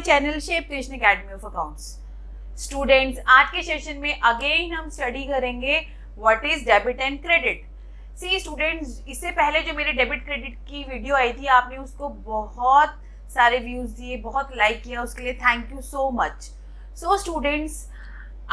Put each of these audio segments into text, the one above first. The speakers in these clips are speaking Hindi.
Channel shape creation academy of accounts. Students, आज के सेशन में अगेन हम स्टडी करेंगे what is debit and credit. See students, इससे पहले जो मेरे डेबिट क्रेडिट की वीडियो आई थी, आपने उसको बहुत सारे व्यूज दिए, बहुत लाइक किया, उसके लिए thank you so much. So students,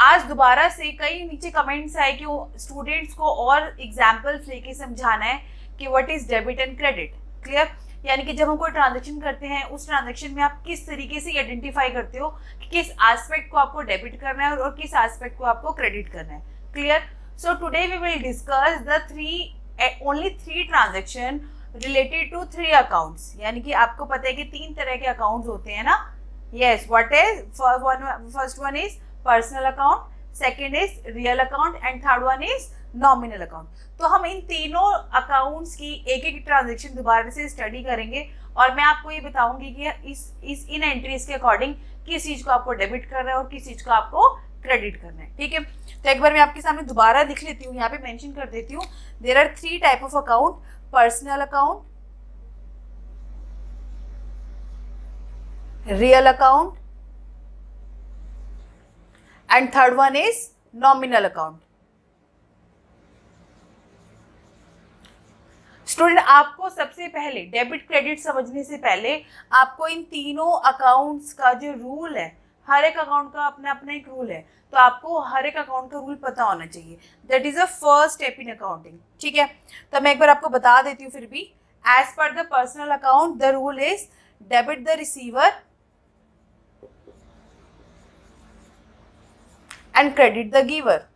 आज दोबारा से कई नीचे कमेंट्स आए कि स्टूडेंट्स को और एग्जाम्पल्स लेके समझाना है कि what is debit and credit. Clear? यानी कि जब हम कोई ट्रांजैक्शन करते हैं, उस ट्रांजैक्शन में आप किस तरीके से आइडेंटिफाई करते हो कि किस एस्पेक्ट को आपको डेबिट करना है और किस एस्पेक्ट को आपको क्रेडिट करना है। Clear? So today we will discuss the only three transaction related to three accounts. यानी कि आपको पता है कि तीन तरह के अकाउंट्स होते हैं ना। Yes, what is first one is personal account, second is real account and third one is nominal account. तो हम इन तीनों अकाउंट्स की एक एक ट्रांजैक्शन दोबारा से स्टडी करेंगे और मैं आपको ये बताऊंगी कि इन एंट्रीज के अकॉर्डिंग किस चीज को आपको डेबिट करना है और किस चीज को आपको क्रेडिट करना है। ठीक है, तो एक बार मैं आपके सामने दोबारा लिख लेती हूँ, यहाँ पे मेंशन कर देती हूँ। There are three type of account: personal account, real account and third one is nominal account. Student, आपको सबसे पहले डेबिट क्रेडिट समझने से पहले आपको इन तीनों अकाउंट्स का जो रूल है, हर एक अकाउंट का अपना अपना एक रूल है, तो आपको हर एक अकाउंट का रूल पता होना चाहिए। That is a first step in accounting. ठीक है, तो मैं एक बार आपको बता देती हूँ फिर भी। As per the personal account the rule is debit the receiver and credit the giver.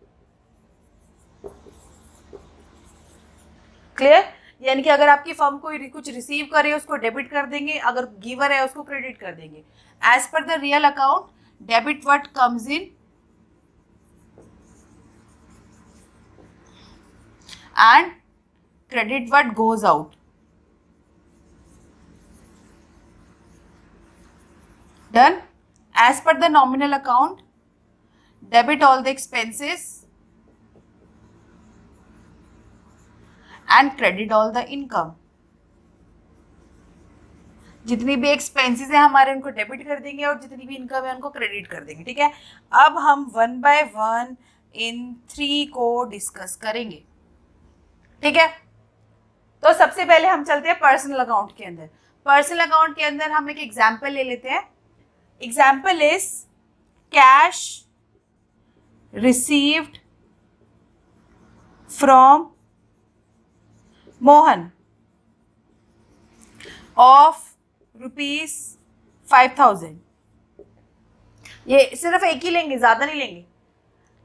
Clear? यानी कि अगर आपकी फर्म कोई कुछ रिसीव करे उसको डेबिट कर देंगे, अगर गिवर है उसको क्रेडिट कर देंगे। As per the real account, debit what comes in and credit what goes out. Done? As per the nominal account, debit all the expenses and credit all the income. जितनी भी एक्सपेंसेस है हमारे उनको डेबिट कर देंगे और जितनी भी इनकम है उनको क्रेडिट कर देंगे। ठीक है, अब हम one by one in three को डिस्कस करेंगे। ठीक है, तो सबसे पहले हम चलते हैं पर्सनल अकाउंट के अंदर। पर्सनल अकाउंट के अंदर हम एक एग्जाम्पल ले लेते हैं। Example is cash received from Mohan of ₹5,000। ये सिर्फ एक ही लेंगे, ज्यादा नहीं लेंगे।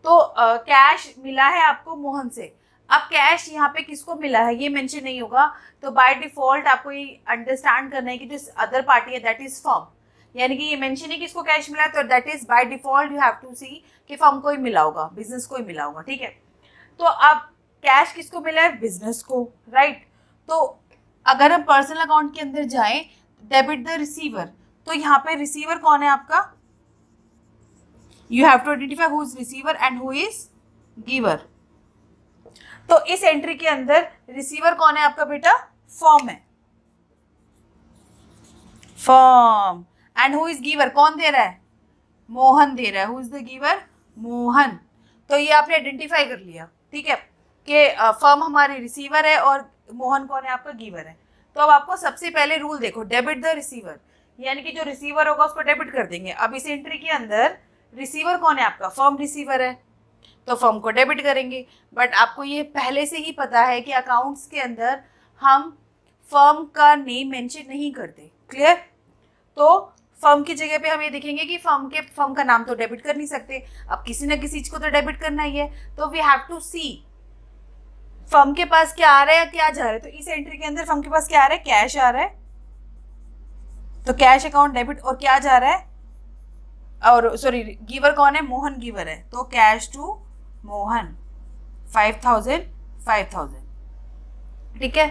तो कैश मिला है आपको मोहन से। अब कैश यहाँ पे किसको मिला है ये मेंशन नहीं होगा, तो बाय डिफॉल्ट आपको ये अंडरस्टैंड करना है कि जो अदर पार्टी है दैट इज फर्म। यानी कि ये मेंशन है किसको कैश मिला है, तो that is by default you have to see कि फर्म को ही मिला होगा, बिजनेस को ही मिला होगा। ठीक है, तो अब कैश किसको मिला है? बिजनेस को, राइट? तो अगर हम पर्सनल अकाउंट के अंदर जाएं, डेबिट द रिसीवर, तो यहाँ पे रिसीवर कौन है आपका? You have to identify who is receiver and who is giver. तो इस एंट्री के अंदर रिसीवर कौन है आपका बेटा? फर्म है, firm. And who is giver? कौन दे रहा है? मोहन दे रहा है। Who is the giver? Mohan. तो ये आपने आइडेंटिफाई कर लिया। ठीक है, कि फर्म हमारी रिसीवर है और मोहन कौन है? आपका गिवर है। तो अब आपको सबसे पहले रूल देखो, डेबिट द रिसीवर, यानी कि जो रिसीवर होगा उसको डेबिट कर देंगे। अब इस एंट्री के अंदर रिसीवर कौन है आपका? फर्म रिसीवर है, तो फर्म को डेबिट करेंगे। बट आपको ये पहले से ही पता है कि अकाउंट्स के अंदर हम फर्म का नेम मेंशन नहीं करते। क्लियर? तो फर्म की जगह पे हम ये देखेंगे कि फर्म का नाम तो डेबिट कर नहीं सकते। अब किसी न किसी चीज को तो डेबिट करना ही है, तो we have to see firm के पास क्या आ रहा है, क्या जा रहा है। तो इस एंट्री के अंदर फर्म के पास क्या आ रहा है? कैश आ रहा है, तो कैश अकाउंट डेबिट। और क्या जा रहा है? और सॉरी, गिवर कौन है? मोहन गिवर है, तो कैश टू मोहन 5,000। ठीक है,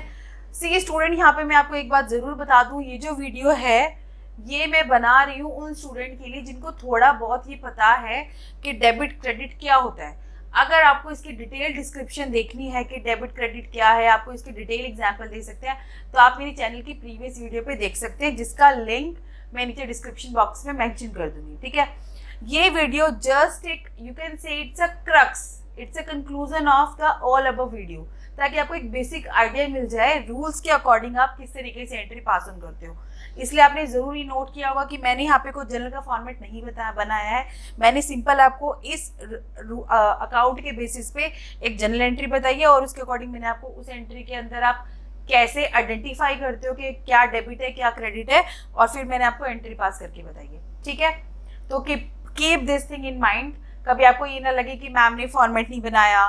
सी स्टूडेंट, यहाँ पे मैं आपको एक बात जरूर बता दूं, ये जो वीडियो है ये मैं बना रही हूँ उन स्टूडेंट के लिए जिनको थोड़ा बहुत ये पता है कि डेबिट क्रेडिट क्या होता है। अगर आपको इसकी डिटेल डिस्क्रिप्शन देखनी है कि डेबिट क्रेडिट क्या है, आपको इसके डिटेल एग्जांपल दे सकते हैं, तो आप मेरी चैनल की प्रीवियस वीडियो पे देख सकते हैं, जिसका लिंक मैं नीचे डिस्क्रिप्शन बॉक्स में मेंशन कर दूंगी, ठीक है। ये वीडियो जस्ट एक you can say it's a crux, it's a conclusion of the all above video, ताकि आपको एक बेसिक आइडिया मिल जाए रूल्स के अकॉर्डिंग आप किस तरीके से एंट्री पास ऑन करते हो। इसलिए आपने ज़रूरी नोट किया होगा कि मैंने यहाँ पे कोई जनरल का फॉर्मेट नहीं बनाया है, मैंने सिंपल आपको इस अकाउंट के बेसिस पे एक जनरल एंट्री बताई है, और उसके अकॉर्डिंग मैंने आपको उस एंट्री के अंदर आप कैसे आइडेंटिफाई करते हो कि क्या डेबिट है क्या क्रेडिट है, और फिर मैंने आपको एंट्री पास करके बताई है, ठीक है। तो keep this thing in mind, कभी आपको ये ना लगे कि मैम ने फॉर्मेट नहीं बनाया,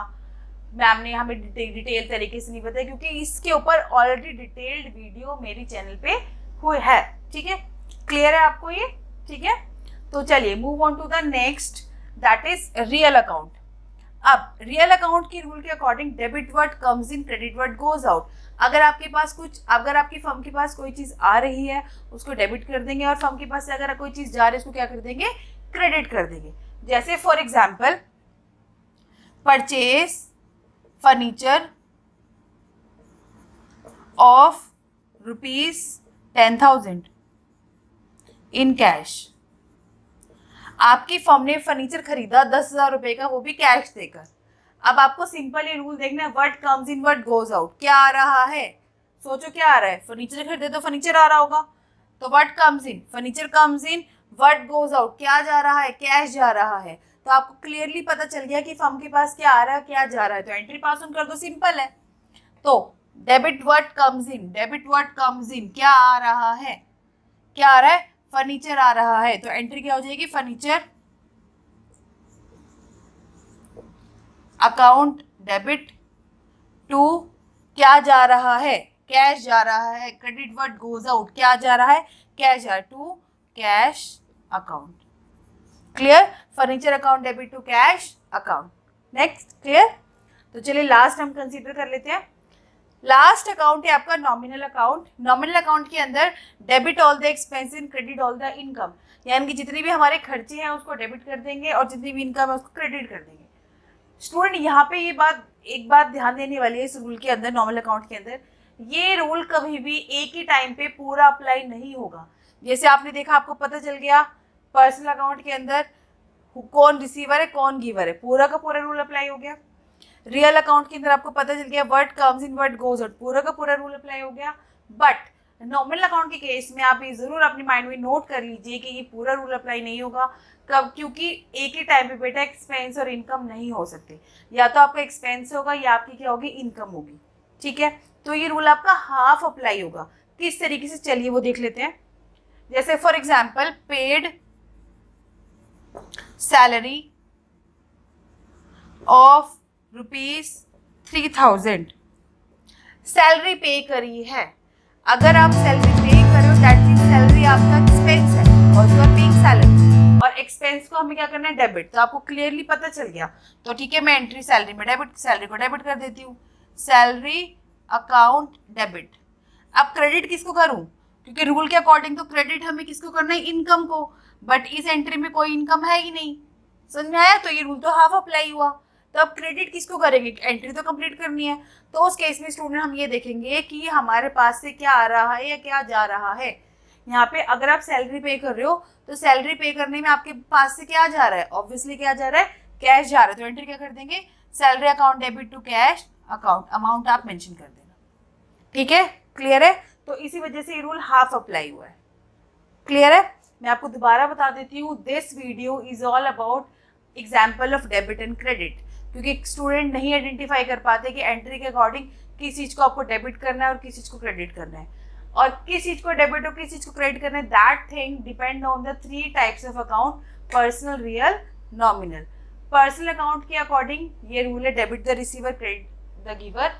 मैम ने हमें डिटेल तरीके से नहीं बताया, क्योंकि इसके ऊपर ऑलरेडी डिटेल्ड वीडियो मेरी चैनल पे हुई है, ठीक है। क्लियर है आपको ये, ठीक है। तो चलिए move on to the next, that is real account. अब रियल अकाउंट की रूल के according debit word comes in, credit word goes out. अगर आपकी फर्म के पास कोई चीज आ रही है उसको डेबिट कर देंगे, और फर्म के पास से अगर कोई चीज जा रही है उसको क्या कर देंगे, क्रेडिट कर देंगे। जैसे for example purchase furniture of ₹10,000 in cash. आपकी फर्म ने फर्नीचर खरीदा 10,000 रुपए का, वो भी कैश देकर। अब आपको सिंपल ये रूल देखना है, what comes in what goes out, क्या आ रहा है, सोचो क्या आ रहा है। फर्नीचर खरीदे तो फर्नीचर आ रहा होगा, तो what comes in, furniture comes in, what goes out, क्या जा रहा है, कैश जा रहा है। तो आपको क्लियरली पता चल गया कि फर्म के पास क्या आ रहा है क्या जा रहा है, तो एंट्री पास ऑन कर दो, सिंपल है। तो debit what comes in, debit what comes इन, क्या आ रहा है, क्या आ रहा है, फर्नीचर आ रहा है, तो एंट्री क्या हो जाएगी, फर्नीचर अकाउंट डेबिट टू, क्या जा रहा है, कैश जा रहा है। क्रेडिट वर्ड गोज आउट, क्या जा रहा है, कैश जा, to cash account. Clear, furniture account debit to cash account. Next clear. तो चलिए लास्ट हम कंसीडर कर लेते हैं। लास्ट अकाउंट है आपका नॉमिनल अकाउंट। नॉमिनल अकाउंट के अंदर debit all the expenses and credit all the income, यानी कि जितनी भी हमारे खर्चे हैं उसको डेबिट कर देंगे और जितनी भी इनकम है उसको क्रेडिट कर देंगे। स्टूडेंट यहाँ पे एक बात ध्यान देने वाली है इस रूल के अंदर, नॉमिनल अकाउंट के अंदर ये रूल कभी भी एक ही टाइम पे पूरा अप्लाई नहीं होगा। जैसे आपने देखा, आपको पता चल गया पर्सनल अकाउंट के अंदर कौन रिसीवर है कौन गिवर है, पूरा का पूरा रूल अप्लाई हो गया। रियल अकाउंट के अंदर आपको पता चल गया what comes in what goes out, पूरा का पूरा रूल अप्लाई हो गया। बट नॉमिनल अकाउंट के केस में आप ये जरूर अपने माइंड में नोट कर लीजिए कि ये पूरा रूल अप्लाई नहीं होगा। कब, क्योंकि एक ही टाइम पे बेटा एक्सपेंस और इनकम नहीं हो सकते, या तो आपका एक्सपेंस होगा या आपकी क्या होगी, इनकम होगी, ठीक है। तो ये रूल आपका हाफ अप्लाई होगा। किस तरीके से, चलिए वो देख लेते हैं। जैसे for example paid salary of ₹3,000, salary पे करी है। अगर आप सैलरी पे कर रहे हो दैट मींस सैलरी आपका एक्सपेंस है और यू आर पेइंग सैलरी, और एक्सपेंस को हमें क्या करना है, डेबिट। तो आपको क्लियरली पता चल गया। तो ठीक है, मैं एंट्री सैलरी में डेबिट, सैलरी को डेबिट कर देती हूँ, सैलरी अकाउंट डेबिट। अब क्रेडिट किसको करूँ, क्योंकि रूल के अकॉर्डिंग तो क्रेडिट हमें किसको करना है, इनकम को, बट इस एंट्री में कोई इनकम है ही नहीं, समझ में आया। तो ये रूल तो हाफ अप्लाई हुआ। तो अब क्रेडिट किसको करेंगे, एंट्री तो कंप्लीट करनी है। तो उस केस में स्टूडेंट हम ये देखेंगे कि हमारे पास से क्या आ रहा है या क्या जा रहा है। यहाँ पे अगर आप सैलरी पे कर रहे हो तो सैलरी पे करने में आपके पास से क्या जा रहा है, ऑब्वियसली क्या जा रहा है, कैश जा रहा है। तो एंट्री क्या कर देंगे, salary account debit to cash account, amount आप मेंशन कर देना, ठीक है। क्लियर है। तो इसी वजह से ये रूल हाफ अप्लाई हुआ है। क्लियर है। मैं आपको दोबारा बता देती हूँ, this video is all about example of debit and credit, क्योंकि स्टूडेंट नहीं आइडेंटिफाई कर पाते कि एंट्री के अकॉर्डिंग किस चीज़ को आपको डेबिट करना है और किस चीज़ को क्रेडिट करना है, और किस चीज़ को डेबिट और किस चीज़ को क्रेडिट करना है। That thing depend on the 3 types of account, personal, real, nominal. Personal account के अकॉर्डिंग ये रूल है, debit the receiver credit the giver.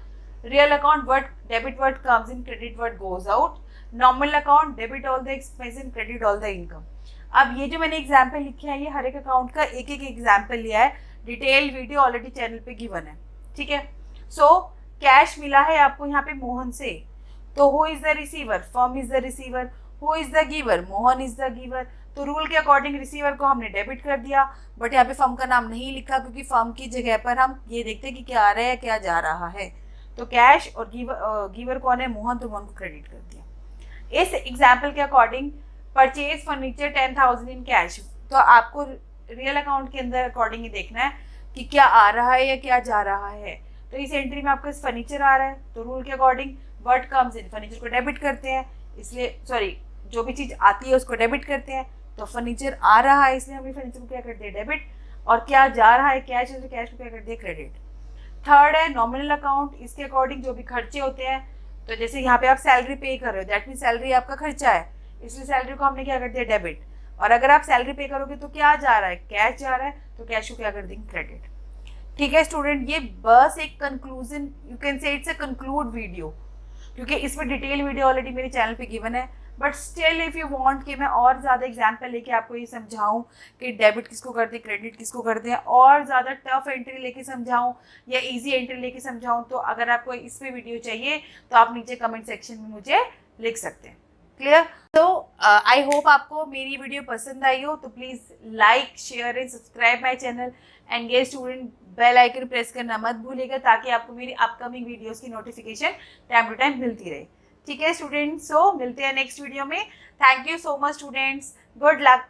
Real account word debit word comes in, credit word goes out. Nominal account debit all the expense in, credit all the income. अब ये जो मैंने एग्जाम्पल लिखे हैं, ये हर एक अकाउंट का एक एक एग्जाम्पल लिया है, डिटेल वीडियो ऑलरेडी चैनल पे गिवन है, ठीक है। सो कैश मिला है आपको यहाँ पे मोहन से, तो who is the receiver, firm is the receiver. Who is the giver, Mohan is the giver. तो रूल के अकॉर्डिंग रिसीवर को हमने डेबिट कर दिया, बट यहाँ पे फर्म का नाम नहीं लिखा, क्योंकि फर्म की जगह पर हम ये देखते हैं कि क्या आ रहा है क्या जा रहा है। तो कैश और गिवर कौन है, मोहन, तो मोहन को क्रेडिट कर दिया। इस एग्जाम्पल के according purchase furniture 10,000 in cash. तो आपको रियल अकाउंट के अंदर अकॉर्डिंग ही देखना है कि क्या आ रहा है या क्या जा रहा है। तो इस एंट्री में आपका फर्नीचर आ रहा है, तो रूल के according what comes in, furniture को डेबिट करते हैं, इसलिए सॉरी जो भी चीज़ आती है उसको डेबिट करते हैं। तो फर्नीचर आ रहा है इसलिए हम फर्नीचर को क्या करते हैं, डेबिट। और क्या जा रहा है, कैश है, तो कैश को क्या करते हैं, क्रेडिट। थर्ड है नॉमिनल अकाउंट, इसके अकॉर्डिंग जो भी खर्चे होते हैं, तो जैसे यहाँ पे आप सैलरी पे कर रहे हो, दैट मीन सैलरी आपका खर्चा है, इसलिए सैलरी को हमने क्या कर दिया, डेबिट। और अगर आप सैलरी पे करोगे तो क्या जा रहा है, कैश जा रहा है, तो कैश को क्या कर देंगे, क्रेडिट। ठीक है स्टूडेंट, ये बस एक conclusion, you can say it's a conclude video, क्योंकि इसमें डिटेल वीडियो ऑलरेडी मेरे चैनल पे गिवन है। But still if you want कि मैं और ज़्यादा एग्जाम्पल लेके आपको ये समझाऊं कि डेबिट किसको करते हैं, क्रेडिट किसको करते हैं, और ज़्यादा टफ एंट्री लेके समझाऊं या इजी एंट्री लेके समझाऊं, तो अगर आपको इस पे वीडियो चाहिए तो आप नीचे कमेंट सेक्शन में मुझे लिख सकते हैं। क्लियर? तो आई होप आपको मेरी वीडियो पसंद आई हो, तो please like share and subscribe my channel and ये स्टूडेंट बेल आइकन प्रेस करना मत भूलिएगा, ताकि आपको मेरी अपकमिंग वीडियोस की नोटिफिकेशन टाइम टू टाइम मिलती रहे। ठीक है स्टूडेंट्स, सो मिलते हैं नेक्स्ट वीडियो में। Thank you so much students, good luck.